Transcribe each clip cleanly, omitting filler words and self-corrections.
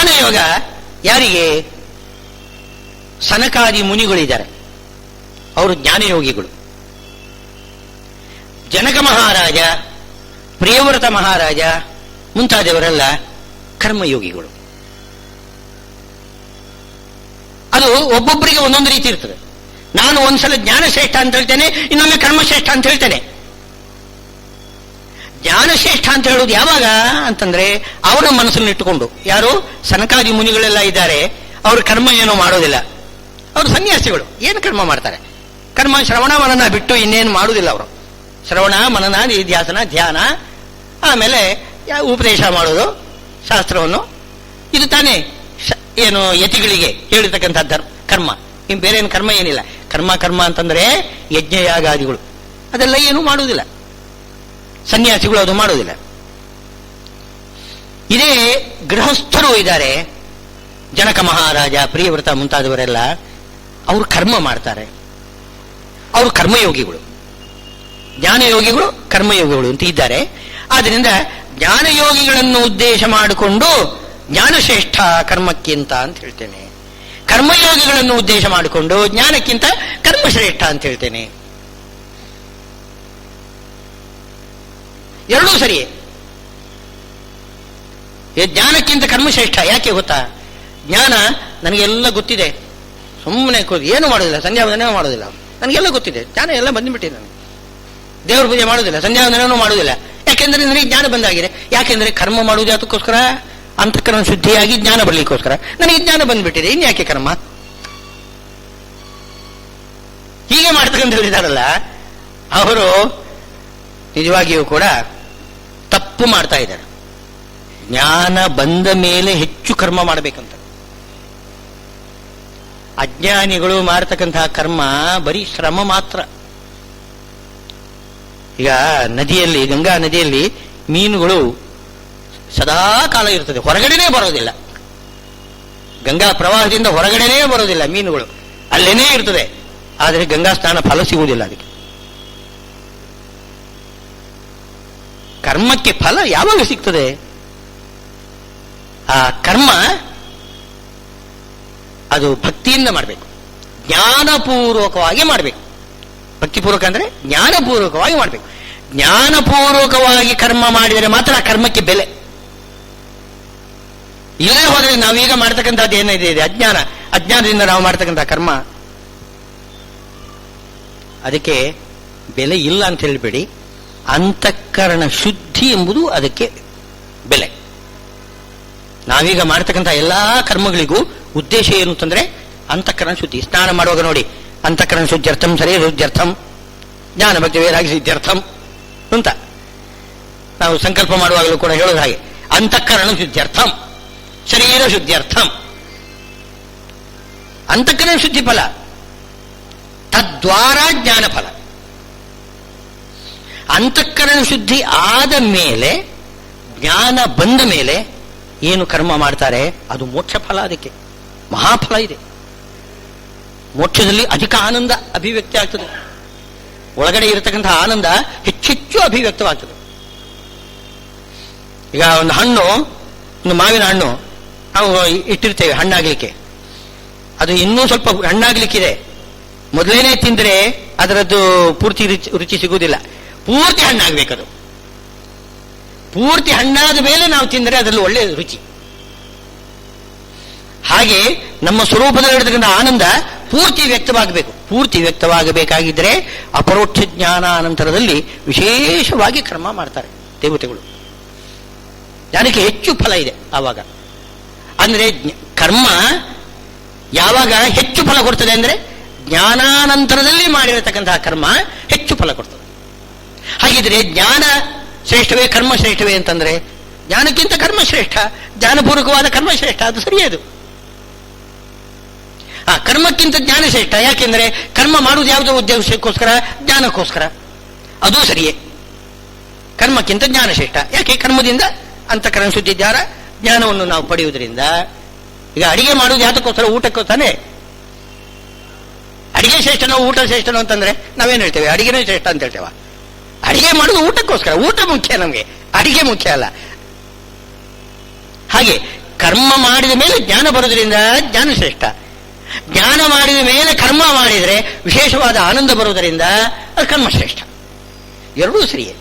ಜ್ಞಾನಯೋಗ ಯಾರಿಗೆ? ಸನಕಾದಿ ಮುನಿಗಳಿದ್ದಾರೆ, ಅವರು ಜ್ಞಾನಯೋಗಿಗಳು. ಜನಕ ಮಹಾರಾಜ, ಪ್ರಿಯವ್ರತ ಮಹಾರಾಜ ಮುಂತಾದವರೆಲ್ಲ ಕರ್ಮಯೋಗಿಗಳು. ಅದು ಒಬ್ಬೊಬ್ಬರಿಗೆ ಒಂದೊಂದು ರೀತಿ ಇರ್ತದೆ. ನಾನು ಒಂದ್ಸಲ ಜ್ಞಾನಶ್ರೇಷ್ಠ ಅಂತ ಹೇಳ್ತೇನೆ, ಇನ್ನೊಮ್ಮೆ ಕರ್ಮಶ್ರೇಷ್ಠ ಅಂತ ಹೇಳ್ತೇನೆ. ಜ್ಞಾನಶ್ರೇಷ್ಠ ಅಂತ ಹೇಳೋದು ಯಾವಾಗ ಅಂತಂದ್ರೆ ಅವರ ಮನಸ್ಸನ್ನು ಇಟ್ಟುಕೊಂಡು. ಯಾರು? ಸನಕಾದಿ ಮುನಿಗಳೆಲ್ಲ ಇದ್ದಾರೆ, ಅವರು ಕರ್ಮ ಏನೋ ಮಾಡೋದಿಲ್ಲ. ಅವರು ಸನ್ಯಾಸಿಗಳು, ಏನು ಕರ್ಮ ಮಾಡ್ತಾರೆ? ಕರ್ಮ ಶ್ರವಣ ಮನನ ಬಿಟ್ಟು ಇನ್ನೇನು ಮಾಡುವುದಿಲ್ಲ ಅವರು. ಶ್ರವಣ ಮನನ ನಿಧ್ಯಾಸನ ಧ್ಯಾನ, ಆಮೇಲೆ ಉಪದೇಶ ಮಾಡೋದು ಶಾಸ್ತ್ರವನ್ನು. ಇದು ತಾನೇ ಏನು ಯತಿಗಳಿಗೆ ಹೇಳಿರ್ತಕ್ಕಂಥ ಕರ್ಮ. ಇನ್ನು ಬೇರೆ ಏನು ಕರ್ಮ ಏನಿಲ್ಲ. ಕರ್ಮ ಅಂತಂದ್ರೆ ಯಜ್ಞಯಾಗಾದಿಗಳು ಅದೆಲ್ಲ ಏನು ಮಾಡುವುದಿಲ್ಲ. ಸನ್ಯಾಸಿಗಳು ಅದು ಮಾಡುವುದಿಲ್ಲ. ಇದೇ ಗೃಹಸ್ಥರು ಇದ್ದಾರೆ, ಜನಕ ಮಹಾರಾಜ, ಪ್ರಿಯವ್ರತ ಮುಂತಾದವರೆಲ್ಲ, ಅವರು ಕರ್ಮ ಮಾಡ್ತಾರೆ. ಅವರು ಕರ್ಮಯೋಗಿಗಳು. ಜ್ಞಾನಯೋಗಿಗಳು ಕರ್ಮಯೋಗಿಗಳು ಅಂತ ಇದ್ದಾರೆ. ಆದ್ದರಿಂದ ಜ್ಞಾನಯೋಗಿಗಳನ್ನು ಉದ್ದೇಶ ಮಾಡಿಕೊಂಡು ಜ್ಞಾನಶ್ರೇಷ್ಠ ಕರ್ಮಕ್ಕಿಂತ ಅಂತ ಹೇಳ್ತೇನೆ, ಕರ್ಮಯೋಗಿಗಳನ್ನು ಉದ್ದೇಶ ಮಾಡಿಕೊಂಡು ಜ್ಞಾನಕ್ಕಿಂತ ಕರ್ಮಶ್ರೇಷ್ಠ ಅಂತ ಹೇಳ್ತೇನೆ. ಎರಡೂ ಸರಿಯೇ. ಜ್ಞಾನಕ್ಕಿಂತ ಕರ್ಮಶ್ರೇಷ್ಠ ಯಾಕೆ ಗೊತ್ತಾ? ಜ್ಞಾನ ನನಗೆಲ್ಲ ಗೊತ್ತಿದೆ, ಸುಮ್ಮನೆ ಏನು ಮಾಡೋದಿಲ್ಲ, ಸಂಧ್ಯಾವಂದನೆ ಮಾಡೋದಿಲ್ಲ, ನನಗೆಲ್ಲ ಗೊತ್ತಿದೆ, ಜ್ಞಾನ ಎಲ್ಲ ಬಂದ್ಬಿಟ್ಟಿದೆ. ನನಗೆ ದೇವ್ರ ಪೂಜೆ ಮಾಡೋದಿಲ್ಲ, ಸಂಧ್ಯಾವಂದನೂ ಮಾಡೋದಿಲ್ಲ. ಯಾಕೆಂದ್ರೆ ನನಗೆ ಜ್ಞಾನ ಬಂದಾಗಿದೆ. ಯಾಕೆಂದ್ರೆ ಕರ್ಮ ಮಾಡುವುದು ಅದಕ್ಕೋಸ್ಕರ, ಅಂತಃಕರಣ ಶುದ್ಧಿಯಾಗಿ ಜ್ಞಾನ ಬರಲಿಕ್ಕೋಸ್ಕರ. ನನಗೆ ಜ್ಞಾನ ಬಂದ್ಬಿಟ್ಟಿದೆ, ಇನ್ಯಾಕೆ ಕರ್ಮ? ಹೀಗೆ ಮಾಡ್ತಕ್ಕಂಥವ್ರು ಇದ್ದಾರಲ್ಲ, ಅವರು ನಿಜವಾಗಿಯೂ ಕೂಡ ತಪ್ಪು ಮಾಡ್ತಾ ಇದ್ದಾರೆ. ಜ್ಞಾನ ಬಂದ ಮೇಲೆ ಹೆಚ್ಚು ಕರ್ಮ ಮಾಡಬೇಕಂತ. ಅಜ್ಞಾನಿಗಳು ಮಾಡತಕ್ಕಂತಹ ಕರ್ಮ ಬರೀ ಶ್ರಮ ಮಾತ್ರ. ಈಗ ನದಿಯಲ್ಲಿ, ಗಂಗಾ ನದಿಯಲ್ಲಿ ಮೀನುಗಳು ಸದಾ ಕಾಲ ಇರ್ತದೆ, ಹೊರಗಡೆನೇ ಬರೋದಿಲ್ಲ. ಗಂಗಾ ಪ್ರವಾಹದಿಂದ ಹೊರಗಡೆನೇ ಬರೋದಿಲ್ಲ ಮೀನುಗಳು, ಅಲ್ಲೇನೇ ಇರ್ತದೆ. ಆದರೆ ಗಂಗಾ ಸ್ನಾನ ಫಲ ಸಿಗುವುದಿಲ್ಲ ಅದಕ್ಕೆ. ಕರ್ಮಕ್ಕೆ ಫಲ ಯಾವಾಗ ಸಿಗ್ತದೆ? ಆ ಕರ್ಮ ಅದು ಭಕ್ತಿಯಿಂದ ಮಾಡಬೇಕು, ಜ್ಞಾನಪೂರ್ವಕವಾಗಿ ಮಾಡಬೇಕು. ಭಕ್ತಿಪೂರ್ವಕ ಅಂದ್ರೆ ಜ್ಞಾನಪೂರ್ವಕವಾಗಿ ಮಾಡಬೇಕು. ಜ್ಞಾನಪೂರ್ವಕವಾಗಿ ಕರ್ಮ ಮಾಡಿದರೆ ಮಾತ್ರ ಆ ಕರ್ಮಕ್ಕೆ ಬೆಲೆ. ಇಲ್ಲೇ ಹೋದರೆ ನಾವೀಗ ಮಾಡ್ತಕ್ಕಂಥದ್ದು ಏನಿದೆ ಇದೆ ಅಜ್ಞಾನದಿಂದ ನಾವು ಮಾಡ್ತಕ್ಕಂಥ ಕರ್ಮ, ಅದಕ್ಕೆ ಬೆಲೆ ಇಲ್ಲ ಅಂತ ಹೇಳಿಬೇಡಿ. ಅಂತಃಕರಣ ಶುದ್ಧಿ ಎಂಬುದು ಅದಕ್ಕೆ ಬೆಲೆ. ನಾವೀಗ ಮಾಡ್ತಕ್ಕಂಥ ಎಲ್ಲಾ ಕರ್ಮಗಳಿಗೂ ಉದ್ದೇಶ ಏನು ಅಂತಂದ್ರೆ ಅಂತಃಕರಣ ಶುದ್ಧಿ. ಸ್ನಾನ ಮಾಡುವಾಗ ನೋಡಿ, ಅಂತಃಕರಣ ಶುದ್ಧ್ಯರ್ಥಂ ಶರೀರ ಶುದ್ಧ್ಯರ್ಥಂ ಜ್ಞಾನ ಭಕ್ತಿ ವೈರಾಗ್ಯ ಸಿದ್ಧ್ಯರ್ಥಂ ಅಂತ ನಾವು ಸಂಕಲ್ಪ ಮಾಡುವಾಗಲೂ ಕೂಡ ಹೇಳೋದು ಹಾಗೆ. ಅಂತಃಕರಣ ಶುದ್ಧ್ಯರ್ಥಂ ಶರೀರ ಶುದ್ಧ್ಯರ್ಥಂ. ಅಂತಃಕರಣ ಶುದ್ಧಿ ಫಲ, ತದ್ವಾರ ಜ್ಞಾನ ಫಲ. ಅಂತಃಕರಣ ಶುದ್ಧಿ ಆದ ಮೇಲೆ, ಜ್ಞಾನ ಬಂದ ಮೇಲೆ ಏನು ಕರ್ಮ ಮಾಡ್ತಾರೆ ಅದು ಮೋಕ್ಷ ಫಲ. ಅದಕ್ಕೆ ಮಹಾಫಲ ಇದೆ. ಮೋಕ್ಷದಲ್ಲಿ ಅಧಿಕ ಆನಂದ ಅಭಿವ್ಯಕ್ತಿ ಆಗ್ತದೆ. ಒಳಗಡೆ ಇರತಕ್ಕಂತಹ ಆನಂದ ಹೆಚ್ಚೆಚ್ಚು ಅಭಿವ್ಯಕ್ತವಾಗ್ತದೆ. ಈಗ ಒಂದು ಹಣ್ಣು, ಒಂದು ಮಾವಿನ ಹಣ್ಣು ನಾವು ಇಟ್ಟಿರ್ತೇವೆ ಹಣ್ಣಾಗ್ಲಿಕ್ಕೆ, ಅದು ಇನ್ನೂ ಸ್ವಲ್ಪ ಹಣ್ಣಾಗ್ಲಿಕ್ಕಿದೆ. ಮೊದಲೇನೆ ತಿಂದ್ರೆ ಅದರದ್ದು ಪೂರ್ತಿ ರುಚಿ ಸಿಗುವುದಿಲ್ಲ. ಪೂರ್ತಿ ಹಣ್ಣಾಗ್ಬೇಕದು. ಪೂರ್ತಿ ಹಣ್ಣಾದ ಮೇಲೆ ನಾವು ತಿಂದರೆ ಅದರಲ್ಲಿ ಒಳ್ಳೆಯ ರುಚಿ. ಹಾಗೆ ನಮ್ಮ ಸ್ವರೂಪದಲ್ಲಿರತಕ್ಕಂಥ ಆನಂದ ಪೂರ್ತಿ ವ್ಯಕ್ತವಾಗಬೇಕು. ಪೂರ್ತಿ ವ್ಯಕ್ತವಾಗಬೇಕಾಗಿದ್ದರೆ ಅಪರೋಕ್ಷ ಜ್ಞಾನ ಅನಂತರದಲ್ಲಿ ವಿಶೇಷವಾಗಿ ಕರ್ಮ ಮಾಡ್ತಾರೆ ದೇವತೆಗಳು. ಜ್ಞಾನಕ್ಕೆ ಹೆಚ್ಚು ಫಲ ಇದೆ ಆವಾಗ. ಅಂದ್ರೆ ಕರ್ಮ ಯಾವಾಗ ಹೆಚ್ಚು ಫಲ ಕೊಡ್ತದೆ ಅಂದ್ರೆ ಜ್ಞಾನಾನಂತರದಲ್ಲಿ ಮಾಡಿರತಕ್ಕಂತಹ ಕರ್ಮ ಹೆಚ್ಚು ಫಲ ಕೊಡ್ತದೆ. ಹಾಗಿದ್ರೆ ಜ್ಞಾನ ಶ್ರೇಷ್ಠವೇ ಕರ್ಮ ಶ್ರೇಷ್ಠವೇ ಅಂತಂದ್ರೆ ಜ್ಞಾನಕ್ಕಿಂತ ಕರ್ಮ ಶ್ರೇಷ್ಠ, ಜ್ಞಾನಪೂರ್ವಕವಾದ ಕರ್ಮ ಶ್ರೇಷ್ಠ. ಅದು ಸರಿಯದು. ಕರ್ಮಕ್ಕಿಂತ ಜ್ಞಾನ ಶ್ರೇಷ್ಠ. ಯಾಕೆಂದ್ರೆ ಕರ್ಮ ಮಾಡುವುದು ಯಾವುದೋ ಉದ್ದೇಶಕ್ಕೋಸ್ಕರ, ಜ್ಞಾನಕ್ಕೋಸ್ಕರ. ಅದೂ ಸರಿಯೇ. ಕರ್ಮಕ್ಕಿಂತ ಜ್ಞಾನ ಶ್ರೇಷ್ಠ. ಯಾಕೆ? ಕರ್ಮದಿಂದ ಅಂತಃಕರಣ ಶುದ್ಧಿ ದ್ವಾರ ಜ್ಞಾನವನ್ನು ನಾವು ಪಡೆಯುವುದರಿಂದ. ಈಗ ಅಡಿಗೆ ಮಾಡುವುದು ಯಾತಕ್ಕೋಸ್ಕರ? ಊಟಕ್ಕೋಸ್ಕರನೇ. ಅಡಿಗೆ ಶ್ರೇಷ್ಠನೋ ಊಟ ಶ್ರೇಷ್ಠನೋ ಅಂತಂದ್ರೆ ನಾವೇನು ಹೇಳ್ತೇವೆ? ಅಡಿಗೆನೇ ಶ್ರೇಷ್ಠ ಅಂತ ಹೇಳ್ತೇವೆ. ಅಡಿಗೆ ಮಾಡುವುದು ಊಟಕ್ಕೋಸ್ಕರ. ಊಟ ಮುಖ್ಯ ನಮಗೆ, ಅಡಿಗೆ ಮುಖ್ಯ ಅಲ್ಲ. ಹಾಗೆ ಕರ್ಮ ಮಾಡಿದ ಮೇಲೆ ಜ್ಞಾನ ಬರೋದ್ರಿಂದ ಜ್ಞಾನ ಶ್ರೇಷ್ಠ, ಜ್ಞಾನ ಮಾಡಿದ ಮೇಲೆ ಕರ್ಮ ಮಾಡಿದರೆ ವಿಶೇಷವಾದ ಆನಂದ ಬರುವುದರಿಂದ ಅದು ಕರ್ಮ ಶ್ರೇಷ್ಠ. ಎರಡೂ ಸರಿಯೇ.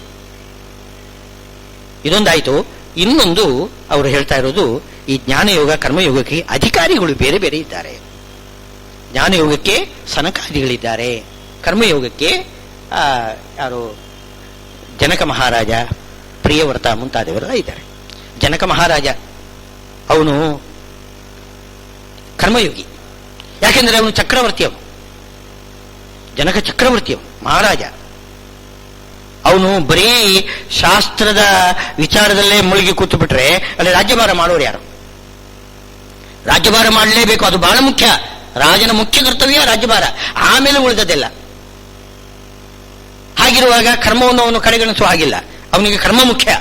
ಇದೊಂದಾಯಿತು. ಇನ್ನೊಂದು ಅವರು ಹೇಳ್ತಾ ಇರೋದು, ಈ ಜ್ಞಾನಯೋಗ ಕರ್ಮಯೋಗಕ್ಕೆ ಅಧಿಕಾರಿಗಳು ಬೇರೆ ಬೇರೆ ಇದ್ದಾರೆ. ಜ್ಞಾನಯೋಗಕ್ಕೆ ಸನಕಾದಿಗಳಿದ್ದಾರೆ, ಕರ್ಮಯೋಗಕ್ಕೆ ಯಾರು ಜನಕ ಮಹಾರಾಜ, ಪ್ರಿಯವ್ರತ ಮುಂತಾದವರೆಲ್ಲ ಇದ್ದಾರೆ. ಜನಕ ಮಹಾರಾಜ ಅವನು ಕರ್ಮಯೋಗಿ, ಯಾಕೆಂದ್ರೆ ಅವನು ಚಕ್ರವರ್ತಿಯವನು, ಜನಕ ಚಕ್ರವರ್ತಿಯವನು ಮಹಾರಾಜ. ಅವನು ಬರೀ ಶಾಸ್ತ್ರದ ವಿಚಾರದಲ್ಲೇ ಮುಳುಗಿ ಕೂತು ಬಿಟ್ರೆ ಅಲ್ಲಿ ರಾಜ್ಯಭಾರ ಮಾಡೋರು ಯಾರು? ರಾಜ್ಯಭಾರ ಮಾಡಲೇಬೇಕು, ಅದು ಬಹಳ ಮುಖ್ಯ. ರಾಜನ ಮುಖ್ಯ ಕರ್ತವ್ಯ ರಾಜ್ಯಭಾರ, ಆಮೇಲೆ ಉಳಿದದ್ದೆಲ್ಲ. ಹಾಗಿರುವಾಗ ಕರ್ಮವನ್ನು ಅವನು ಕಡೆಗಣಿಸುವ ಹಾಗಿಲ್ಲ, ಅವನಿಗೆ ಕರ್ಮ ಮುಖ್ಯ,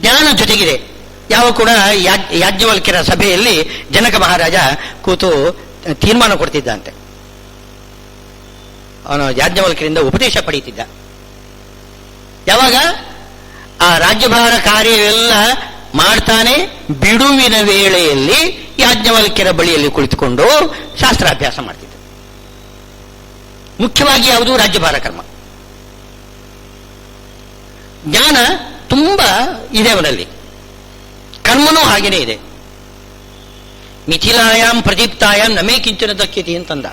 ಜ್ಞಾನ ಜೊತೆಗಿದೆ. ಯಾವ ಕೂಡ ಯಾಜ್ಞವಲ್ಕ್ಯರ ಸಭೆಯಲ್ಲಿ ಜನಕ ಮಹಾರಾಜ ಕೂತು ತೀರ್ಮಾನ ಕೊಡ್ತಿದ್ದಂತೆ. ಅವನು ಯಾಜ್ಞವಲ್ಕ್ಯರಿಂದ ಉಪದೇಶ ಪಡೀತಿದ್ದ. ಯಾವಾಗ ಆ ರಾಜ್ಯಭಾರ ಕಾರ್ಯವೆಲ್ಲ ಮಾಡ್ತಾನೆ ಬಿಡುವಿನ ವೇಳೆಯಲ್ಲಿ ಯಾಜ್ಞವಲ್ಕ್ಯರ ಬಳಿಯಲ್ಲಿ ಕುಳಿತುಕೊಂಡು ಶಾಸ್ತ್ರಾಭ್ಯಾಸ ಮಾಡ್ತಿದ್ದ. ಮುಖ್ಯವಾಗಿ ಯಾವುದು? ರಾಜ್ಯಭಾರ ಕರ್ಮ. ಜ್ಞಾನ ತುಂಬಾ ಇದೆ ಅವನಲ್ಲಿ, ಕರ್ಮನೂ ಹಾಗೇನೇ ಇದೆ. ಮಿಥಿಲಾಯಾಮ್ ಪ್ರದೀಪ್ತಾಯಾಮ್ ನಮೇ ಕಿಂಚನ ದಕ್ಯತಿ ಅಂತಂದ.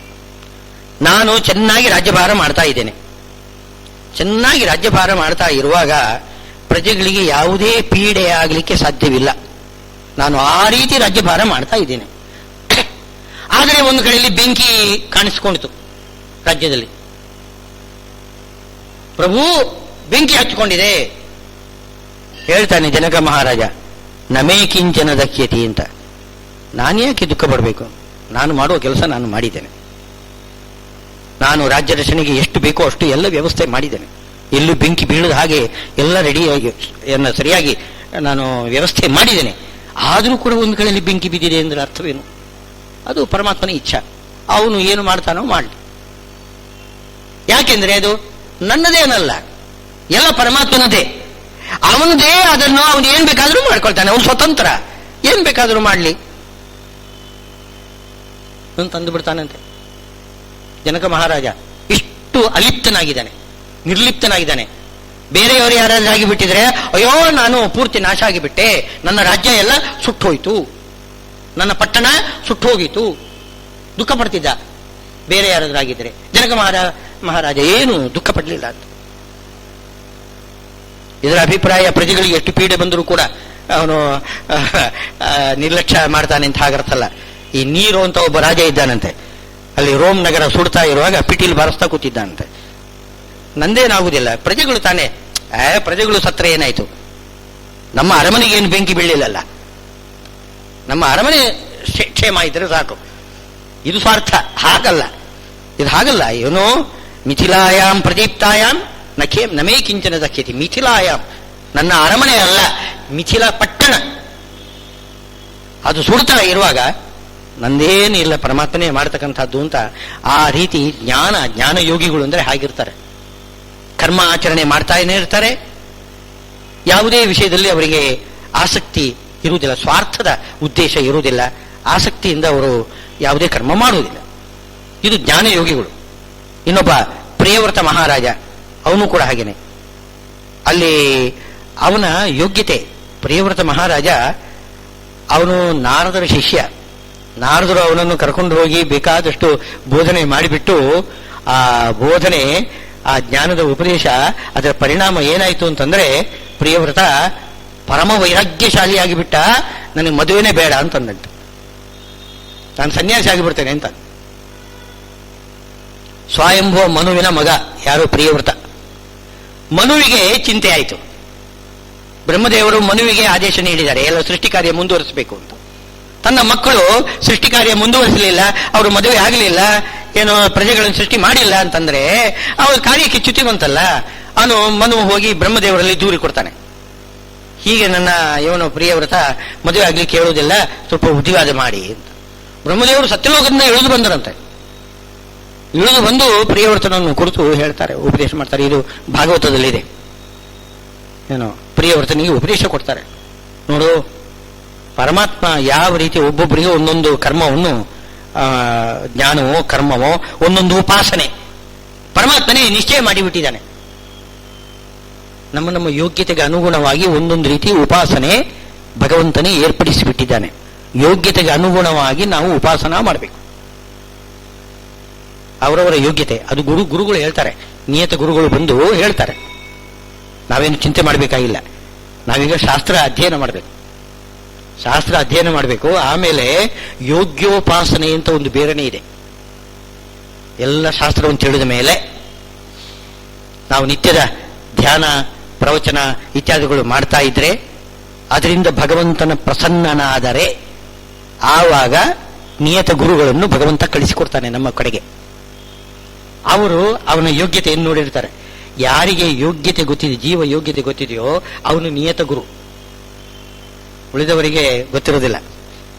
ನಾನು ಚೆನ್ನಾಗಿ ರಾಜ್ಯಭಾರ ಮಾಡ್ತಾ ಇದ್ದೇನೆ, ಚೆನ್ನಾಗಿ ರಾಜ್ಯಭಾರ ಮಾಡ್ತಾ ಇರುವಾಗ ಪ್ರಜೆಗಳಿಗೆ ಯಾವುದೇ ಪೀಡೆ ಆಗಲಿಕ್ಕೆ ಸಾಧ್ಯವಿಲ್ಲ. ನಾನು ಆ ರೀತಿ ರಾಜ್ಯಭಾರ ಮಾಡ್ತಾ ಇದ್ದೇನೆ. ಆದರೆ ಒಂದು ಕಡೆಯಲ್ಲಿ ಬೆಂಕಿ ಕಾಣಿಸಿಕೊಂಡಿತು ರಾಜ್ಯದಲ್ಲಿ. ಪ್ರಭು ಬೆಂಕಿ ಹಚ್ಚಿಕೊಂಡಿದೆ. ಹೇಳ್ತಾನೆ ಜನಕ ಮಹಾರಾಜ, ನಮೇ ಕಿಂಚನ ದಕ್ಯತಿ ಅಂತ. ನಾನ್ಯಾಕೆ ದುಃಖ ಪಡಬೇಕು? ನಾನು ಮಾಡುವ ಕೆಲಸ ನಾನು ಮಾಡಿದ್ದೇನೆ. ನಾನು ರಾಜ್ಯ ರಚನೆಗೆ ಎಷ್ಟು ಬೇಕೋ ಅಷ್ಟು ಎಲ್ಲ ವ್ಯವಸ್ಥೆ ಮಾಡಿದ್ದೇನೆ. ಎಲ್ಲೂ ಬೆಂಕಿ ಬೀಳದ ಹಾಗೆ ಎಲ್ಲ ರೆಡಿಯಾಗಿ ಸರಿಯಾಗಿ ನಾನು ವ್ಯವಸ್ಥೆ ಮಾಡಿದ್ದೇನೆ. ಆದರೂ ಕೂಡ ಒಂದು ಕಡೆಯಲ್ಲಿ ಬೆಂಕಿ ಬಿದ್ದಿದೆ ಅಂದ್ರೆ ಅರ್ಥವೇನು? ಅದು ಪರಮಾತ್ಮನ ಇಚ್ಛಾ, ಅವನು ಏನು ಮಾಡ್ತಾನೋ ಮಾಡಲಿ. ಯಾಕೆಂದ್ರೆ ಅದು ನನ್ನದೇನಲ್ಲ, ಎಲ್ಲ ಪರಮಾತ್ಮನದೇ. ಅವನದೇ, ಅದನ್ನು ಅವನು ಏನ್ ಬೇಕಾದರೂ ಮಾಡ್ಕೊಳ್ತಾನೆ, ಅವನು ಸ್ವತಂತ್ರ, ಏನ್ ಬೇಕಾದರೂ ಮಾಡಲಿ ತಂದು ಬಿಡ್ತಾನಂತೆ. ಜನಕ ಮಹಾರಾಜ ಇಷ್ಟು ಅಲಿಪ್ತನಾಗಿದ್ದಾನೆ, ನಿರ್ಲಿಪ್ತನಾಗಿದ್ದಾನೆ. ಬೇರೆಯವರು ಯಾರಾದ್ರೂ ಆಗಿಬಿಟ್ಟಿದ್ರೆ, ಅಯ್ಯೋ ನಾನು ಪೂರ್ತಿ ನಾಶ ಆಗಿಬಿಟ್ಟೆ, ನನ್ನ ರಾಜ್ಯ ಎಲ್ಲ ಸುಟ್ಟೋಯ್ತು, ನನ್ನ ಪಟ್ಟಣ ಸುಟ್ಟೋಗಿತು, ದುಃಖ ಪಡ್ತಿದ್ದ. ಬೇರೆ ಯಾರಾದ್ರೂ ಆಗಿದ್ರೆ ಜನಕ ಮಹಾರಾಜ ಏನು ದುಃಖ ಪಡಲಿಲ್ಲ ಅಂತ. ಇದರ ಅಭಿಪ್ರಾಯ ಪ್ರಜೆಗಳಿಗೆ ಎಷ್ಟು ಪೀಡೆ ಬಂದರೂ ಕೂಡ ಅವನು ನಿರ್ಲಕ್ಷ್ಯ ಮಾಡ್ತಾನೆ ಅಂತ ಹಾಗರ್ಥಲ್ಲ. ಈ ನೀರು ಅಂತ ಒಬ್ಬ ರಾಜ ಇದ್ದಾನಂತೆ, ಅಲ್ಲಿ ರೋಮ್ ನಗರ ಸುಡ್ತಾ ಇರುವಾಗ ಪಿಟೀಲ್ ಬಾರಿಸ್ತಾ ಕೂತಿದ್ದಾನಂತೆ. ನಂದೇನಾಗುವುದಿಲ್ಲ, ಪ್ರಜೆಗಳು ತಾನೇ, ಪ್ರಜೆಗಳು ಸತ್ರ ಏನಾಯ್ತು, ನಮ್ಮ ಅರಮನೆಗೆ ಏನು ಬೆಂಕಿ ಬೀಳಲಿಲ್ಲಲ್ಲ, ನಮ್ಮ ಅರಮನೆ ಕ್ಷೇಮ ಇದ್ರೆ ಸಾಕು. ಇದು ಸ್ವಾರ್ಥ, ಹಾಗಲ್ಲ, ಇದು ಹಾಗಲ್ಲ. ಇವನು ಮಿಥಿಲಾಯಾಮ್ ಪ್ರದೀಪ್ತಾಯಾಮ್ ನಮೇ ಕಿಂಚನ ದಕ್ಯತಿ. ಮಿಥಿಲಾಯಾಮ್ ನನ್ನ ಅರಮನೆ ಅಲ್ಲ, ಮಿಥಿಲಾ ಪಟ್ಟಣ ಅದು ಸುಡ್ತಾ ಇರುವಾಗ ನಂದೇನು ಇಲ್ಲ, ಪರಮಾತ್ಮನೇ ಮಾಡ್ತಕ್ಕಂಥದ್ದು ಅಂತ. ಆ ರೀತಿ ಜ್ಞಾನ ಯೋಗಿಗಳು ಅಂದ್ರೆ ಹಾಗಿರ್ತಾರೆ. ಕರ್ಮ ಆಚರಣೆ ಮಾಡ್ತಾನೇ ಇರ್ತಾರೆ, ಯಾವುದೇ ವಿಷಯದಲ್ಲಿ ಅವರಿಗೆ ಆಸಕ್ತಿ ಇರುವುದಿಲ್ಲ, ಸ್ವಾರ್ಥದ ಉದ್ದೇಶ ಇರುವುದಿಲ್ಲ, ಆಸಕ್ತಿಯಿಂದ ಅವರು ಯಾವುದೇ ಕರ್ಮ ಮಾಡುವುದಿಲ್ಲ. ಇದು ಜ್ಞಾನ ಯೋಗಿಗಳು. ಇನ್ನೊಬ್ಬ ಪ್ರಿಯವ್ರತ ಮಹಾರಾಜ, ಅವನು ಕೂಡ ಹಾಗೇನೆ. ಅಲ್ಲಿ ಅವನ ಯೋಗ್ಯತೆ, ಪ್ರಿಯವ್ರತ ಮಹಾರಾಜ ಅವನು ನಾರದರ ಶಿಷ್ಯ. ನಾರದರು ಅವನನ್ನು ಕರ್ಕೊಂಡು ಹೋಗಿ ಬೇಕಾದಷ್ಟು ಬೋಧನೆ ಮಾಡಿಬಿಟ್ಟು, ಆ ಬೋಧನೆ, ಆ ಜ್ಞಾನದ ಉಪದೇಶ, ಅದರ ಪರಿಣಾಮ ಏನಾಯಿತು ಅಂತಂದ್ರೆ ಪ್ರಿಯವ್ರತ ಪರಮ ವೈರಾಗ್ಯಶಾಲಿಯಾಗಿ ಬಿಟ್ಟ. ನನಗೆ ಮದುವೆನೇ ಬೇಡ ಅಂತಂದಂತೆ, ನಾನು ಸನ್ಯಾಸಿ ಆಗಿಬಿಡ್ತೇನೆ ಅಂತ. ಸ್ವಯಂಭವ ಮನುವಿನ ಮಗ ಯಾರು? ಪ್ರಿಯವ್ರತ. ಮನುವಿಗೆ ಚಿಂತೆ ಆಯಿತು. ಬ್ರಹ್ಮದೇವರು ಮನುವಿಗೆ ಆದೇಶ ನೀಡಿದ್ದಾರೆ, ಎಲ್ಲ ಸೃಷ್ಟಿ ಕಾರ್ಯ ಮುಂದುವರಿಸಬೇಕು ಅಂತ. ತನ್ನ ಮಕ್ಕಳು ಸೃಷ್ಟಿ ಕಾರ್ಯ ಮುಂದುವರಿಸಲಿಲ್ಲ, ಅವರು ಮದುವೆ ಆಗಲಿಲ್ಲ, ಏನು ಪ್ರಜೆಗಳನ್ನು ಸೃಷ್ಟಿ ಮಾಡಿಲ್ಲ ಅಂತಂದ್ರೆ ಅವ್ರ ಕಾರ್ಯಕ್ಕೆ ಚ್ಯುತಿ ಬಂತಲ್ಲ. ಅವನು ಮನು ಹೋಗಿ ಬ್ರಹ್ಮದೇವರಲ್ಲಿ ದೂರಿ ಕೊಡ್ತಾನೆ, ಹೀಗೆ ನನ್ನ ಇವನು ಪ್ರಿಯವ್ರತ ಮದುವೆ ಆಗ್ಲಿಕ್ಕೆ ಹೇಳುವುದಿಲ್ಲ, ಸ್ವಲ್ಪ ಬುದ್ಧಿವಾದ ಮಾಡಿ ಅಂತ. ಬ್ರಹ್ಮದೇವರು ಸತ್ಯಲೋಕದಿಂದ ಇಳಿದು ಬಂದರಂತೆ. ಇಳಿದು ಬಂದು ಪ್ರಿಯವ್ರತನನ್ನು ಕುರಿತು ಹೇಳ್ತಾರೆ, ಉಪದೇಶ ಮಾಡ್ತಾರೆ. ಇದು ಭಾಗವತದಲ್ಲಿದೆ. ಏನು ಪ್ರಿಯವ್ರತನಿಗೆ ಉಪದೇಶ ಕೊಡ್ತಾರೆ. ನೋಡು, ಪರಮಾತ್ಮ ಯಾವ ರೀತಿ ಒಬ್ಬೊಬ್ಬರಿಗೆ ಒಂದೊಂದು ಕರ್ಮವನ್ನು ಜ್ಞಾನವೋ ಕರ್ಮವೋ ಒಂದೊಂದು ಉಪಾಸನೆ ಪರಮಾತ್ಮನೇ ನಿಶ್ಚಯ ಮಾಡಿಬಿಟ್ಟಿದ್ದಾನೆ. ನಮ್ಮ ನಮ್ಮ ಯೋಗ್ಯತೆಗೆ ಅನುಗುಣವಾಗಿ ಒಂದೊಂದು ರೀತಿ ಉಪಾಸನೆ ಭಗವಂತನೇ ಏರ್ಪಡಿಸಿಬಿಟ್ಟಿದ್ದಾನೆ. ಯೋಗ್ಯತೆಗೆ ಅನುಗುಣವಾಗಿ ನಾವು ಉಪಾಸನಾ ಮಾಡಬೇಕು. ಅವರವರ ಯೋಗ್ಯತೆ ಅದು ಗುರುಗಳು ಹೇಳ್ತಾರೆ, ನಿಯತ ಗುರುಗಳು ಬಂದು ಹೇಳ್ತಾರೆ. ನಾವೇನು ಚಿಂತೆ ಮಾಡಬೇಕಾಗಿಲ್ಲ. ನಾವೀಗ ಶಾಸ್ತ್ರ ಅಧ್ಯಯನ ಮಾಡಬೇಕು. ಶಾಸ್ತ್ರ ಅಧ್ಯಯನ ಮಾಡಬೇಕು. ಆಮೇಲೆ ಯೋಗ್ಯೋಪಾಸನೆ ಅಂತ ಒಂದು ಬೇರೆನೇ ಇದೆ. ಎಲ್ಲ ಶಾಸ್ತ್ರವನ್ನು ತಿಳಿದ ಮೇಲೆ ನಾವು ನಿತ್ಯದ ಧ್ಯಾನ ಪ್ರವಚನ ಇತ್ಯಾದಿಗಳು ಮಾಡ್ತಾ ಇದ್ರೆ, ಅದರಿಂದ ಭಗವಂತನ ಪ್ರಸನ್ನನಾದರೆ ಆವಾಗ ನಿಯತ ಗುರುಗಳನ್ನು ಭಗವಂತ ಕಳಿಸಿಕೊಡ್ತಾನೆ ನಮ್ಮ ಕಡೆಗೆ. ಅವರು ಅವನ ಯೋಗ್ಯತೆಯನ್ನು ನೋಡಿರ್ತಾರೆ. ಯಾರಿಗೆ ಯೋಗ್ಯತೆ ಗೊತ್ತಿದೆ, ಜೀವ ಯೋಗ್ಯತೆ ಗೊತ್ತಿದೆಯೋ ಅವನು ನಿಯತ ಗುರು. ಉಳಿದವರಿಗೆ ಗೊತ್ತಿರೋದಿಲ್ಲ.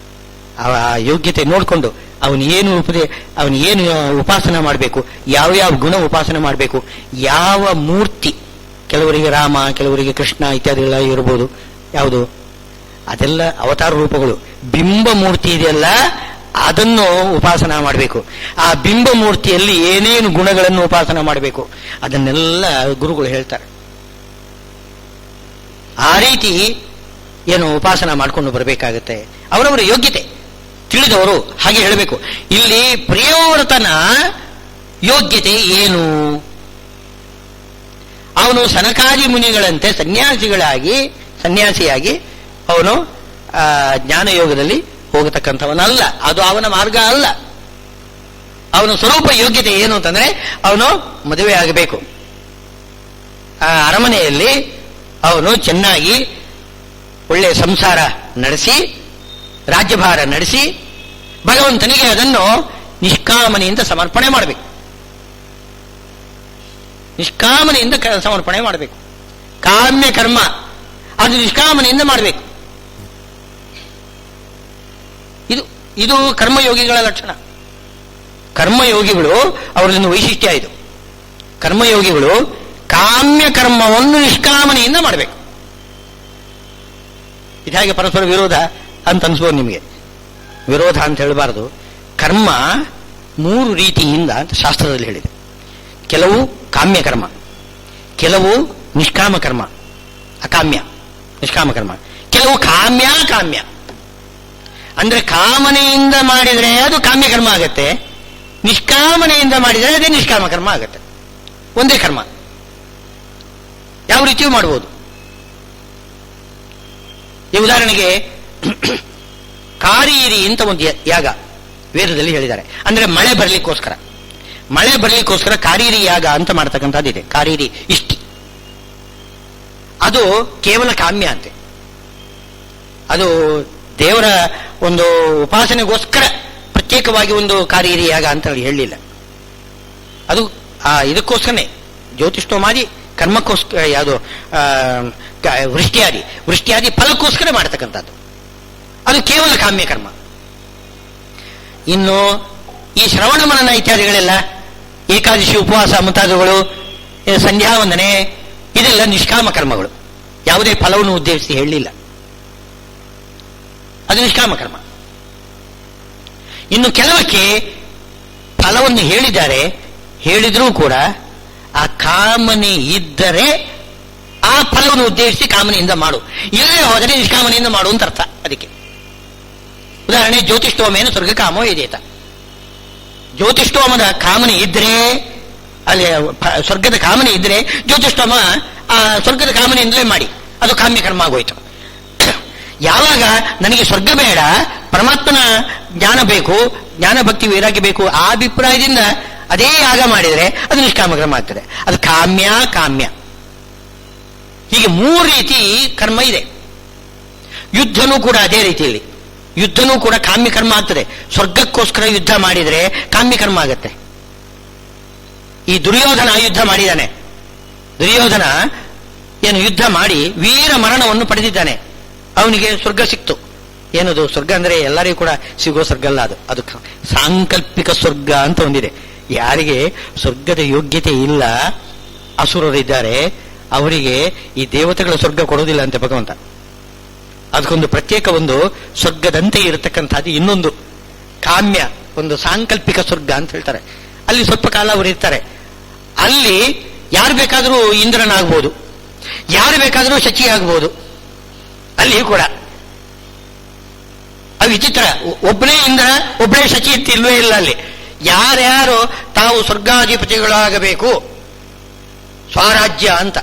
ಆ ಯೋಗ್ಯತೆ ನೋಡಿಕೊಂಡು ಅವನು ಏನು ಉಪಾಸನ ಮಾಡಬೇಕು, ಯಾವ ಗುಣ ಉಪಾಸನೆ ಮಾಡಬೇಕು, ಯಾವ ಮೂರ್ತಿ, ಕೆಲವರಿಗೆ ರಾಮ, ಕೆಲವರಿಗೆ ಕೃಷ್ಣ ಇತ್ಯಾದಿಗಳ ಇರಬಹುದು. ಯಾವುದು ಅದೆಲ್ಲ ಅವತಾರ ರೂಪಗಳು. ಬಿಂಬ ಮೂರ್ತಿ ಇದೆಯಲ್ಲ ಅದನ್ನು ಉಪಾಸನ ಮಾಡಬೇಕು. ಆ ಬಿಂಬ ಮೂರ್ತಿಯಲ್ಲಿ ಏನೇನು ಗುಣಗಳನ್ನು ಉಪಾಸನ ಮಾಡಬೇಕು ಅದನ್ನೆಲ್ಲ ಗುರುಗಳು ಹೇಳ್ತಾರೆ. ಆ ರೀತಿ ಏನು ಉಪಾಸನ ಮಾಡಿಕೊಂಡು ಬರಬೇಕಾಗತ್ತೆ. ಅವರವರ ಯೋಗ್ಯತೆ ತಿಳಿದವರು ಹಾಗೆ ಹೇಳಬೇಕು. ಇಲ್ಲಿ ಪ್ರಿಯವ್ರತನ ಯೋಗ್ಯತೆ ಏನು? ಅವನು ಸನಕಾದಿ ಮುನಿಗಳಂತೆ ಸನ್ಯಾಸಿಯಾಗಿ ಅವನು ಜ್ಞಾನಯೋಗದಲ್ಲಿ ಹೋಗತಕ್ಕಂಥವನಲ್ಲ. ಅದು ಅವನ ಮಾರ್ಗ ಅಲ್ಲ. ಅವನ ಸ್ವರೂಪ ಯೋಗ್ಯತೆ ಏನು ಅಂತಂದ್ರೆ ಅವನು ಮದುವೆ ಆಗಬೇಕು. ಆ ಅರಮನೆಯಲ್ಲಿ ಅವನು ಚೆನ್ನಾಗಿ ಒಳ್ಳೆಯ ಸಂಸಾರ ನಡೆಸಿ ರಾಜ್ಯಭಾರ ನಡೆಸಿ ಭಗವಂತನಿಗೆ ಅದನ್ನು ನಿಷ್ಕಾಮನೆಯಿಂದ ಸಮರ್ಪಣೆ ಮಾಡಬೇಕು. ನಿಷ್ಕಾಮನೆಯಿಂದ ಸಮರ್ಪಣೆ ಮಾಡಬೇಕು. ಕಾಮ್ಯ ಕರ್ಮ ಅದು ನಿಷ್ಕಾಮನೆಯಿಂದ ಮಾಡಬೇಕು. ಇದು ಕರ್ಮಯೋಗಿಗಳ ಲಕ್ಷಣ. ಕರ್ಮಯೋಗಿಗಳು ಅವರದೊಂದು ವೈಶಿಷ್ಟ್ಯ. ಇದು ಕರ್ಮಯೋಗಿಗಳು ಕಾಮ್ಯ ಕರ್ಮವನ್ನು ನಿಷ್ಕಾಮನೆಯಿಂದ ಮಾಡಬೇಕು. ಇದಾಗೆ ಪರಸ್ಪರ ವಿರೋಧ ಅಂತ ಅನ್ಸ್ಬೋದು ನಿಮಗೆ. ವಿರೋಧ ಅಂತ ಹೇಳಬಾರದು. ಕರ್ಮ 3 ರೀತಿಯಿಂದ ಅಂತ ಶಾಸ್ತ್ರದಲ್ಲಿ ಹೇಳಿದೆ. ಕೆಲವು ಕಾಮ್ಯ ಕರ್ಮ, ಕೆಲವು ನಿಷ್ಕಾಮ ಕರ್ಮ, ಅಕಾಮ್ಯ ನಿಷ್ಕಾಮ ಕರ್ಮ, ಕೆಲವು ಕಾಮ್ಯ ಅಂದ್ರೆ ಕಾಮನೆಯಿಂದ ಮಾಡಿದರೆ ಅದು ಕಾಮ್ಯ ಕರ್ಮ ಆಗತ್ತೆ, ನಿಷ್ಕಾಮನೆಯಿಂದ ಮಾಡಿದರೆ ಅದೇ ನಿಷ್ಕಾಮ ಕರ್ಮ ಆಗತ್ತೆ. ಒಂದೇ ಕರ್ಮ ಯಾವ ರೀತಿಯೂ ಮಾಡಬಹುದು. ಈ ಉದಾಹರಣೆಗೆ ಕಾರೀರಿ ಅಂತ ಒಂದು ಯಾಗ ವೇದದಲ್ಲಿ ಹೇಳಿದ್ದಾರೆ. ಅಂದ್ರೆ ಮಳೆ ಬರಲಿಕ್ಕೋಸ್ಕರ ಕಾರೀರಿ ಯಾಗ ಅಂತ ಮಾಡ್ತಕ್ಕಂಥದ್ದಿದೆ. ಕಾರೀರಿ ಇಷ್ಟಿ ಅದು ಕೇವಲ ಕಾಮ್ಯ ಅಂತೆ. ಅದು ದೇವರ ಒಂದು ಉಪಾಸನೆಗೋಸ್ಕರ ಪ್ರತ್ಯೇಕವಾಗಿ ಒಂದು ಕಾರೀರಿ ಯಾಗ ಅಂತ ಹೇಳಲಿಲ್ಲ. ಅದು ಇದಕ್ಕೋಸ್ಕರನೇ ಜ್ಯೋತಿಷ್ಠೋಮಾದಿ ಕರ್ಮಕ್ಕೋಸ್ಕರ, ಯಾವುದು ವೃಷ್ಟಿಯಾದಿ ಫಲಕ್ಕೋಸ್ಕರ ಮಾಡತಕ್ಕಂಥದ್ದು. ಅದು ಕೇವಲ ಕಾಮ್ಯ ಕರ್ಮ. ಇನ್ನು ಈ ಶ್ರವಣ ಮನನ ಇತ್ಯಾದಿಗಳೆಲ್ಲ, ಏಕಾದಶಿ ಉಪವಾಸ ಮುಂತಾದವುಗಳು, ಸಂಧ್ಯಾ ವಂದನೆ, ಇದೆಲ್ಲ ನಿಷ್ಕಾಮ ಕರ್ಮಗಳು. ಯಾವುದೇ ಫಲವನ್ನು ಉದ್ದೇಶಿಸಿ ಹೇಳಲಿಲ್ಲ. ಅದು ನಿಷ್ಕಾಮ ಕರ್ಮ. ಇನ್ನು ಕೆಲವಕ್ಕೆ ಫಲವನ್ನು ಹೇಳಿದ್ರೂ ಕೂಡ ಆ ಕಾಮನೆ ಇದ್ದರೆ ಆ ಫಲವನ್ನು ಉದ್ದೇಶಿಸಿ ಕಾಮನೆಯಿಂದ ಮಾಡು, ಇಲ್ಲೇ ಹೋದರೆ ನಿಷ್ಕಾಮನೆಯಿಂದ ಮಾಡು ಅಂತ ಅರ್ಥ. ಅದಕ್ಕೆ ಉದಾಹರಣೆ ಜ್ಯೋತಿಷ್ಠೋಮೇನ ಸ್ವರ್ಗ ಕಾಮೋ ಯಜೇತ. ಜ್ಯೋತಿಷ್ಠೋಮದ ಕಾಮನೆ ಇದ್ರೆ, ಅಲ್ಲಿ ಸ್ವರ್ಗದ ಕಾಮನೆ ಇದ್ರೆ ಜ್ಯೋತಿಷ್ಠೋಮ ಆ ಸ್ವರ್ಗದ ಕಾಮನೆಯಿಂದಲೇ ಮಾಡಿ, ಅದು ಕಾಮ್ಯ ಕರ್ಮ ಆಗೋಯ್ತು. ಯಾವಾಗ ನನಗೆ ಸ್ವರ್ಗ ಬೇಡ, ಪರಮಾತ್ಮನ ಜ್ಞಾನ ಬೇಕು, ಜ್ಞಾನ ಭಕ್ತಿ ವೈರಾಗ್ಯ ಬೇಕು, ಆ ಅಭಿಪ್ರಾಯದಿಂದ ಅದೇ ಯಾಗ ಮಾಡಿದರೆ ಅದು ನಿಷ್ಕಾಮ ಕರ್ಮ ಆಗ್ತದೆ. ಅದು ಕಾಮ್ಯ. ಹೀಗೆ 3 ರೀತಿ ಕರ್ಮ ಇದೆ. ಯುದ್ಧನೂ ಕೂಡ ಅದೇ ರೀತಿಯಲ್ಲಿ, ಯುದ್ಧನೂ ಕೂಡ ಕಾಮ್ಯ ಕರ್ಮ ಆಗ್ತದೆ. ಸ್ವರ್ಗಕ್ಕೋಸ್ಕರ ಯುದ್ಧ ಮಾಡಿದರೆ ಕಾಮ್ಯ ಕರ್ಮ ಆಗತ್ತೆ. ಈ ದುರ್ಯೋಧನ ಯುದ್ಧ ಮಾಡಿದ್ದಾನೆ. ದುರ್ಯೋಧನ ಏನು ಯುದ್ಧ ಮಾಡಿ ವೀರ ಮರಣವನ್ನು ಪಡೆದಿದ್ದಾನೆ. ಅವನಿಗೆ ಸ್ವರ್ಗ ಸಿಕ್ತು. ಏನದು ಸ್ವರ್ಗ ಅಂದ್ರೆ ಎಲ್ಲರಿಗೂ ಕೂಡ ಸಿಗೋ ಸ್ವರ್ಗ ಅಲ್ಲ, ಅದು ಸಾಂಕಲ್ಪಿಕ ಸ್ವರ್ಗ ಅಂತ ಒಂದಿದೆ. ಯಾರಿಗೆ ಸ್ವರ್ಗದ ಯೋಗ್ಯತೆ ಇಲ್ಲ, ಅಸುರರಿದ್ದಾರೆ, ಅವರಿಗೆ ಈ ದೇವತೆಗಳ ಸ್ವರ್ಗ ಕೊಡೋದಿಲ್ಲ ಅಂತ ಭಗವಂತ. ಅದಕ್ಕೊಂದು ಪ್ರತ್ಯೇಕ ಒಂದು ಸ್ವರ್ಗದಂತೆ ಇರತಕ್ಕಂಥದ್ದು ಇನ್ನೊಂದು ಕಾಮ್ಯ, ಒಂದು ಸಾಂಕಲ್ಪಿಕ ಸ್ವರ್ಗ ಅಂತ ಹೇಳ್ತಾರೆ. ಅಲ್ಲಿ ಸ್ವಲ್ಪ ಕಾಲ ಅವರು ಇರ್ತಾರೆ. ಅಲ್ಲಿ ಯಾರು ಬೇಕಾದರೂ ಇಂದ್ರನಾಗ್ಬೋದು, ಯಾರು ಬೇಕಾದರೂ ಶಚಿ ಆಗ್ಬೋದು. ಅಲ್ಲಿ ಕೂಡ ಅದು ವಿಚಿತ್ರ, ಒಬ್ಬನೇ ಇಂದ್ರ ಒಬ್ಬನೇ ಶಚಿ ಅಂತ ಇಲ್ವೇ ಇಲ್ಲ. ಅಲ್ಲಿ ಯಾರ್ಯಾರು ತಾವು ಸ್ವರ್ಗಾಧಿಪತಿಗಳಾಗಬೇಕು, ಸ್ವರಾಜ್ಯ ಅಂತ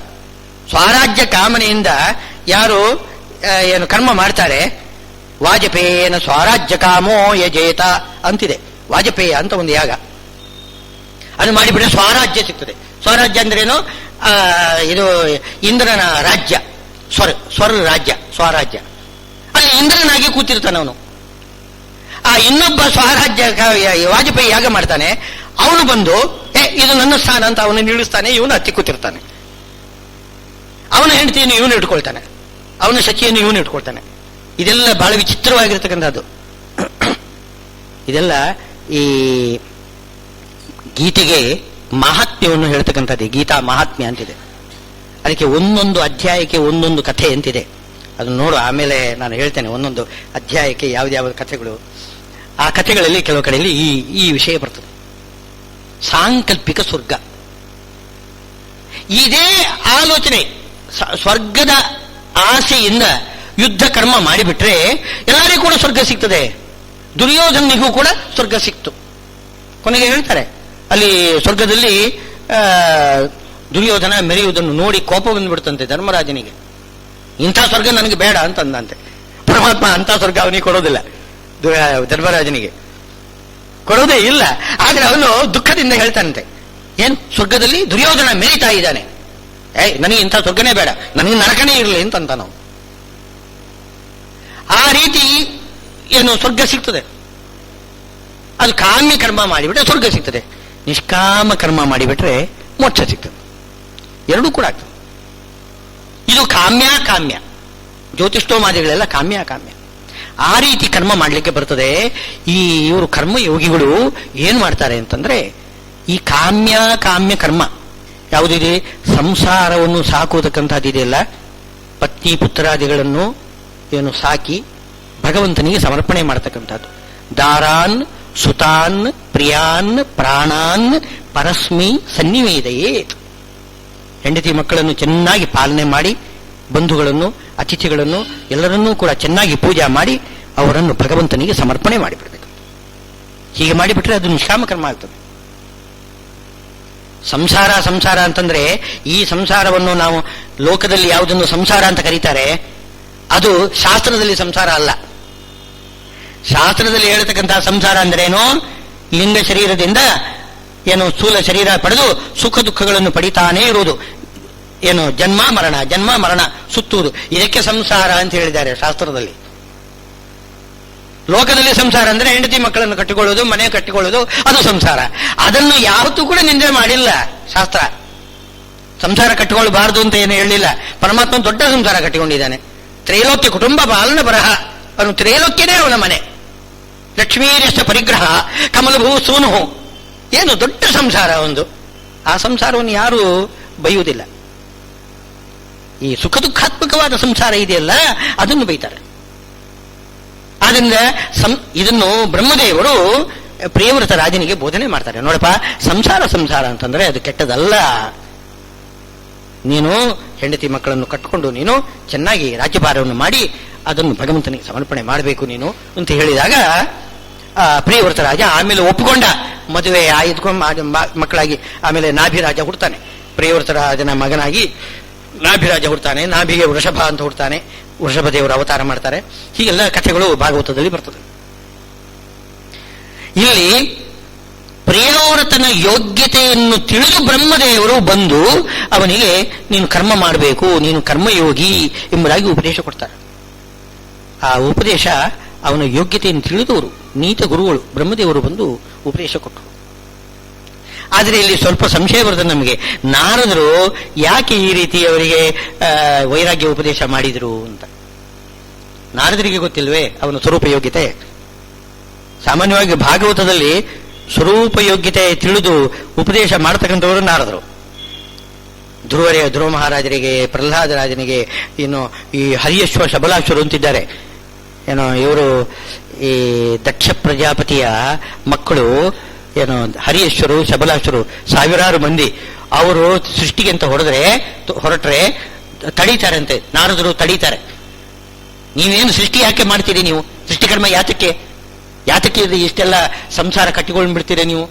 ಸ್ವರಾಜ್ಯ ಕಾಮನೆಯಿಂದ ಯಾರು ಏನು ಕರ್ಮ ಮಾಡ್ತಾರೆ, ವಾಜಪೇಯನ ಸ್ವರಾಜ್ಯ ಕಾಮೋ ಯಜೇತ ಅಂತಿದೆ. ವಾಜಪೇಯ ಅಂತ ಒಂದು ಯಾಗ, ಅದು ಮಾಡಿಬಿಟ್ರೆ ಸ್ವರಾಜ್ಯ ಸಿಗ್ತದೆ. ಸ್ವರಾಜ್ಯ ಅಂದ್ರೇನು? ಇದು ಇಂದ್ರನ ರಾಜ್ಯ, ಸ್ವರ ರಾಜ್ಯ, ಸ್ವರಾಜ್ಯ. ಅಲ್ಲಿ ಇಂದ್ರನಾಗಿ ಕೂತಿರ್ತಾನೆ ಅವನು. ಆ ಇನ್ನೊಬ್ಬ ಸ್ವರಾಜ್ಯ ವಾಜಪೇಯಿ ಯಾಗ ಮಾಡ್ತಾನೆ, ಅವನು ಬಂದು ಇದು ನನ್ನ ಸ್ಥಾನ ಅಂತ ಅವನು ನಿಲ್ಲಿಸ್ತಾನೆ, ಇವನು ಹತ್ತಿ ಕೂತಿರ್ತಾನೆ. ಅವನ ಹೆಂಡತಿಯನ್ನು ಇವನು ಇಟ್ಕೊಳ್ತಾನೆ, ಅವನ ಶಚಿಯನ್ನು ಇವನು ಇಟ್ಕೊಳ್ತಾನೆ. ಇದೆಲ್ಲ ಬಹಳ ವಿಚಿತ್ರವಾಗಿರ್ತಕ್ಕಂಥದ್ದು. ಇದೆಲ್ಲ ಈ ಗೀತೆಗೆ ಮಹಾತ್ಮ್ಯವನ್ನು ಹೇಳ್ತಕ್ಕಂಥದ್ದು. ಗೀತಾ ಮಹಾತ್ಮ್ಯ ಅಂತಿದೆ. ಅದಕ್ಕೆ ಒಂದೊಂದು ಅಧ್ಯಾಯಕ್ಕೆ ಒಂದೊಂದು ಕಥೆ ಅಂತಿದೆ. ಅದನ್ನು ನೋಡು, ಆಮೇಲೆ ನಾನು ಹೇಳ್ತೇನೆ ಒಂದೊಂದು ಅಧ್ಯಾಯಕ್ಕೆ ಯಾವ್ದಾವ ಕಥೆಗಳು. ಆ ಕಥೆಗಳಲ್ಲಿ ಕೆಲವು ಕಡೆಯಲ್ಲಿ ಈ ವಿಷಯ ಬರ್ತದೆ. ಸಾಂಕಲ್ಪಿಕ ಸ್ವರ್ಗ, ಇದೇ ಆಲೋಚನೆ. ಸ್ವರ್ಗದ ಆಸೆಯಿಂದ ಯುದ್ಧ ಕರ್ಮ ಮಾಡಿಬಿಟ್ರೆ ಎಲ್ಲರಿಗೂ ಕೂಡ ಸ್ವರ್ಗ ಸಿಗ್ತದೆ. ದುರ್ಯೋಧನಿಗೂ ಕೂಡ ಸ್ವರ್ಗ ಸಿಕ್ತು. ಕೊನೆಗೆ ಹೇಳ್ತಾರೆ, ಅಲ್ಲಿ ಸ್ವರ್ಗದಲ್ಲಿ ದುರ್ಯೋಧನ ಮೆರೆಯುವುದನ್ನು ನೋಡಿ ಕೋಪ ಬಂದ್ಬಿಡ್ತಂತೆ ಧರ್ಮರಾಜನಿಗೆ. ಇಂಥ ಸ್ವರ್ಗ ನನಗೆ ಬೇಡ ಅಂತಂದಂತೆ. ಪರಮಾತ್ಮ ಅಂಥ ಸ್ವರ್ಗ ಅವನಿಗೆ ಕೊಡೋದಿಲ್ಲ, ಧರ್ಮರಾಜನಿಗೆ ಕೊಡೋದೇ ಇಲ್ಲ. ಆದ್ರೆ ಅವನು ದುಃಖದಿಂದ ಹೇಳ್ತಾನಂತೆ, ಏನು ಸ್ವರ್ಗದಲ್ಲಿ ದುರ್ಯೋಧನ ಮೆರೀತಾ ಇದ್ದಾನೆ, ನನಗೆ ಇಂಥ ಸ್ವರ್ಗನೇ ಬೇಡ, ನನಗೆ ನರಕನೇ ಇರಲಿ ಅಂತಂತ ನಾವು. ಆ ರೀತಿ ಏನು ಸ್ವರ್ಗ ಸಿಗ್ತದೆ. ಅದು ಕಾಮ್ಯ ಕರ್ಮ ಮಾಡಿಬಿಟ್ರೆ ಸ್ವರ್ಗ ಸಿಗ್ತದೆ, ನಿಷ್ಕಾಮ ಕರ್ಮ ಮಾಡಿಬಿಟ್ರೆ ಮೋಕ್ಷ ಸಿಗ್ತದೆ. ಎರಡೂ ಕೂಡ ಆಗ್ತದೆ. ಇದು ಕಾಮ್ಯ ಕಾಮ್ಯ, ಜ್ಯೋತಿಷ್ಠೋಮಾದಿಗಳೆಲ್ಲ ಕಾಮ್ಯ ಕಾಮ್ಯ. ಆ ರೀತಿ ಕರ್ಮ ಮಾಡಲಿಕ್ಕೆ ಬರ್ತದೆ. ಇವರು ಕರ್ಮಯೋಗಿಗಳು ಏನ್ ಮಾಡ್ತಾರೆ ಅಂತಂದ್ರೆ, ಈ ಕಾಮ್ಯ ಕಾಮ್ಯ ಕರ್ಮ ಯಾವುದಿದೆ, ಸಂಸಾರವನ್ನು ಸಾಕುವುದಕ್ಕಂಥದ್ದಿದೆಯಲ್ಲ, ಪತ್ನಿ ಪುತ್ರಾದಿಗಳನ್ನು ಏನು ಸಾಕಿ ಭಗವಂತನಿಗೆ ಸಮರ್ಪಣೆ ಮಾಡತಕ್ಕಂಥದ್ದು. ದಾರಾನ್ ಸುತಾನ್ ಪ್ರಿಯಾನ್ ಪ್ರಾಣಾನ್ ಪರಸ್ಮೈ ಸನ್ನಿವೇದಯೇ. ಹೆಂಡತಿ ಮಕ್ಕಳನ್ನು ಚೆನ್ನಾಗಿ ಪಾಲನೆ ಮಾಡಿ, ಬಂಧುಗಳನ್ನು ಅತಿಥಿಗಳನ್ನು ಎಲ್ಲರನ್ನೂ ಕೂಡ ಚೆನ್ನಾಗಿ ಪೂಜಾ ಮಾಡಿ ಅವರನ್ನು ಭಗವಂತನಿಗೆ ಸಮರ್ಪಣೆ ಮಾಡಿಬಿಡ್ಬೇಕು. ಹೀಗೆ ಮಾಡಿಬಿಟ್ರೆ ಅದು ನಿಷ್ಕಾಮ ಕರ್ಮ ಆಗ್ತದೆ. ಸಂಸಾರ ಸಂಸಾರ ಅಂತಂದ್ರೆ, ಈ ಸಂಸಾರವನ್ನು ನಾವು ಲೋಕದಲ್ಲಿ ಯಾವುದನ್ನು ಸಂಸಾರ ಅಂತ ಕರೀತಾರೆ, ಅದು ಶಾಸ್ತ್ರದಲ್ಲಿ ಸಂಸಾರ ಅಲ್ಲ. ಶಾಸ್ತ್ರದಲ್ಲಿ ಹೇಳ್ತಕ್ಕಂತಹ ಸಂಸಾರ ಅಂದ್ರೇನು, ಲಿಂಗ ಶರೀರದಿಂದ ಏನು ಸ್ಥೂಲ ಶರೀರ ಪಡೆದು ಸುಖ ದುಃಖಗಳನ್ನು ಪಡಿತಾನೇ ಇರುವುದು, ಏನು ಜನ್ಮ ಮರಣ ಸುತ್ತುವುದು, ಇದಕ್ಕೆ ಸಂಸಾರ ಅಂತ ಹೇಳಿದ್ದಾರೆ ಶಾಸ್ತ್ರದಲ್ಲಿ. ಲೋಕದಲ್ಲಿ ಸಂಸಾರ ಅಂದ್ರೆ ಹೆಂಡತಿ ಮಕ್ಕಳನ್ನು ಕಟ್ಟಿಕೊಳ್ಳೋದು, ಮನೆ ಕಟ್ಟಿಕೊಳ್ಳೋದು, ಅದು ಸಂಸಾರ. ಅದನ್ನು ಯಾವತ್ತೂ ಕೂಡ ನಿಂದೆ ಮಾಡಿಲ್ಲ ಶಾಸ್ತ್ರ. ಸಂಸಾರ ಕಟ್ಟಿಕೊಳ್ಳಬಾರದು ಅಂತ ಏನು ಹೇಳಿಲ್ಲ. ಪರಮಾತ್ಮ ದೊಡ್ಡ ಸಂಸಾರ ಕಟ್ಟಿಕೊಂಡಿದ್ದಾನೆ. ತ್ರೈಲೋಕ್ಯ ಕುಟುಂಬ ಪಾಲನ ಬರಹ, ಅವನು ತ್ರೈಲೋಕ್ಯನೇ ಅವನ ಮನೆ. ಲಕ್ಷ್ಮೀರಷ್ಟ ಪರಿಗ್ರಹ ಕಮಲಭೂ ಸೂನು, ಏನು ದೊಡ್ಡ ಸಂಸಾರ ಒಂದು. ಆ ಸಂಸಾರವನ್ನು ಯಾರು ಬೈಯುವುದಿಲ್ಲ. ಈ ಸುಖ ದುಃಖಾತ್ಮಕವಾದ ಸಂಸಾರ ಇದೆಯಲ್ಲ, ಅದನ್ನು ಬೈತಾರೆ. ಆದ್ರಿಂದ ಇದನ್ನು ಬ್ರಹ್ಮದೇವರು ಪ್ರಿಯವ್ರತ ರಾಜನಿಗೆ ಬೋಧನೆ ಮಾಡ್ತಾರೆ. ನೋಡಪ್ಪ, ಸಂಸಾರ ಅಂತಂದ್ರೆ ಅದು ಕೆಟ್ಟದಲ್ಲ. ನೀನು ಹೆಂಡತಿ ಮಕ್ಕಳನ್ನು ಕಟ್ಟಿಕೊಂಡು ನೀನು ಚೆನ್ನಾಗಿ ರಾಜ್ಯಭಾರವನ್ನು ಮಾಡಿ ಅದನ್ನು ಭಗವಂತನಿಗೆ ಸಮರ್ಪಣೆ ಮಾಡಬೇಕು ನೀನು ಅಂತ ಹೇಳಿದಾಗ ಪ್ರಿಯವ್ರತ ರಾಜ ಆಮೇಲೆ ಒಪ್ಪಿಕೊಂಡ. ಮದುವೆ ಆಯ್ದುಕೊಂಡು ಮಕ್ಕಳಾಗಿ ಆಮೇಲೆ ನಾಭಿರಾಜ ಹುಡ್ತಾನೆ. ಪ್ರಿಯವ್ರತ ರಾಜನ ಮಗನಾಗಿ ನಾಭಿರಾಜ ಹುಡ್ತಾನೆ. ನಾಭಿಗೆ ವೃಷಭ ಅಂತ ಹುಡ್ತಾನೆ. ವೃಷಭ ದೇವರು ಅವತಾರ ಮಾಡ್ತಾರೆ. ಹೀಗೆಲ್ಲ ಕಥೆಗಳು ಭಾಗವತದಲ್ಲಿ ಬರ್ತದೆ. ಇಲ್ಲಿ ಪ್ರಿಯವ್ರತನ ಯೋಗ್ಯತೆಯನ್ನು ತಿಳಿದು ಬ್ರಹ್ಮದೇವರು ಬಂದು ಅವನಿಗೆ ನೀನು ಕರ್ಮ ಮಾಡಬೇಕು, ನೀನು ಕರ್ಮಯೋಗಿ ಎಂಬುದಾಗಿ ಉಪದೇಶ ಕೊಡ್ತಾರೆ. ಆ ಉಪದೇಶ ಅವನ ಯೋಗ್ಯತೆಯನ್ನು ತಿಳಿದವರು ನೀತ ಗುರುಗಳು ಬ್ರಹ್ಮದೇವರು ಬಂದು ಉಪದೇಶ ಕೊಟ್ಟರು. ಆದರೆ ಇಲ್ಲಿ ಸ್ವಲ್ಪ ಸಂಶಯ ಬರ್ತದೆ ನಮಗೆ, ನಾರದರು ಯಾಕೆ ಈ ರೀತಿ ಅವರಿಗೆ ವೈರಾಗ್ಯ ಉಪದೇಶ ಮಾಡಿದರು ಅಂತ. ನಾರದರಿಗೆ ಗೊತ್ತಿಲ್ವೇ ಅವನ ಸ್ವರೂಪ ಯೋಗ್ಯತೆ? ಸಾಮಾನ್ಯವಾಗಿ ಭಾಗವತದಲ್ಲಿ ಸ್ವರೂಪ ಯೋಗ್ಯತೆ ತಿಳಿದು ಉಪದೇಶ ಮಾಡತಕ್ಕಂಥವರು ನಾರದರು. ಧ್ರುವ ಮಹಾರಾಜರಿಗೆ, ಪ್ರಹ್ಲಾದ ರಾಜನಿಗೆ, ಇನ್ನು ಈ ಹರಿಯಶ್ವ ಶಬಲಾಶ್ವರು ಅಂತಿದ್ದಾರೆ. ಏನೋ ಇವರು ಈ ದಕ್ಷ ಪ್ರಜಾಪತಿಯ ಮಕ್ಕಳು, ಏನೋ ಹರಿಯಶ್ವರು ಶಬಲಾಶ್ವರು, ಸಾವಿರಾರು ಮಂದಿ. ಅವರು ಸೃಷ್ಟಿಗೆ ಅಂತ ಹೊರಟ್ರೆ ತಡೀತಾರಂತೆ. ನಾರದರು ತಡೀತಾರೆ. ನೀವೇನು ಸೃಷ್ಟಿ ಯಾಕೆ ಮಾಡ್ತೀರಿ? ನೀವು ಸೃಷ್ಟಿಕರ್ಮ ಯಾತಕ್ಕೆ ಇಷ್ಟೆಲ್ಲ ಸಂಸಾರ ಕಟ್ಟಿಕೊಂಡ್ಬಿಡ್ತೀರಿ ನೀವು?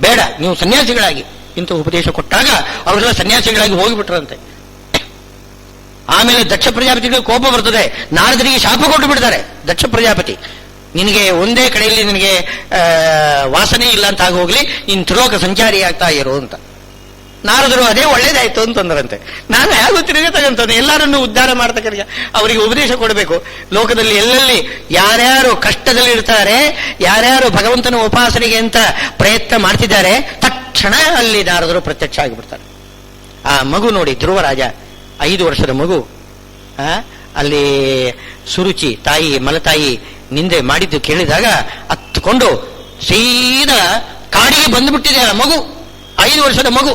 ಬೇಡ, ನೀವು ಸನ್ಯಾಸಿಗಳಾಗಿ ಇಂಥ ಉಪದೇಶ ಕೊಟ್ಟಾಗ ಅವರೆಲ್ಲ ಸನ್ಯಾಸಿಗಳಾಗಿ ಹೋಗಿಬಿಟ್ರಂತೆ. ಆಮೇಲೆ ದಕ್ಷ ಪ್ರಜಾಪತಿಗೆ ಕೋಪ ಬರ್ತದೆ. ನಾರದರಿಗೆ ಶಾಪ ಕೊಟ್ಟು ಬಿಡ್ತಾರೆ. ದಕ್ಷ ಪ್ರಜಾಪತಿ, ನಿನಗೆ ಒಂದೇ ಕಡೆಯಲ್ಲಿ ನಿನಗೆ ವಾಸನೆ ಇಲ್ಲ ಅಂತ ಆಗಿ ಹೋಗ್ಲಿ, ನೀನು ತ್ರಿಲೋಕ ಸಂಚಾರಿ ಆಗ್ತಾ ಇರು ಅಂತ. ನಾರದರು ಅದೇ ಒಳ್ಳೇದಾಯ್ತು ಅಂತಂದ್ರಂತೆ. ನಾನು ಹೇಗೂ ತಿರುಗತಕ್ಕಂಥದ್ದು, ಎಲ್ಲರನ್ನು ಉದ್ಧಾರ ಮಾಡ್ತಕ್ಕಂಥ ಅವರಿಗೆ ಉಪದೇಶ ಕೊಡಬೇಕು. ಲೋಕದಲ್ಲಿ ಎಲ್ಲೆಲ್ಲಿ ಯಾರ್ಯಾರು ಕಷ್ಟದಲ್ಲಿ ಇರ್ತಾರೆ, ಯಾರ್ಯಾರು ಭಗವಂತನ ಉಪಾಸನೆಗೆ ಅಂತ ಪ್ರಯತ್ನ ಮಾಡ್ತಿದ್ದಾರೆ, ತಕ್ಷಣ ಅಲ್ಲಿ ನಾರದರು ಪ್ರತ್ಯಕ್ಷ ಆಗಿಬಿಡ್ತಾರೆ. ಆ ಮಗು ನೋಡಿ, ಧ್ರುವರಾಜ 5 ವರ್ಷದ ಮಗು, ಅಲ್ಲಿ ಸುರುಚಿ ತಾಯಿ ಮಲತಾಯಿ ನಿಂದೆ ಮಾಡಿದ್ದು ಕೇಳಿದಾಗ ಹತ್ಕೊಂಡು ಸೀದಾ ಕಾಡಿಗೆ ಬಂದುಬಿಟ್ಟಿದೆ. ಆ ಮಗು 5 ವರ್ಷದ ಮಗು.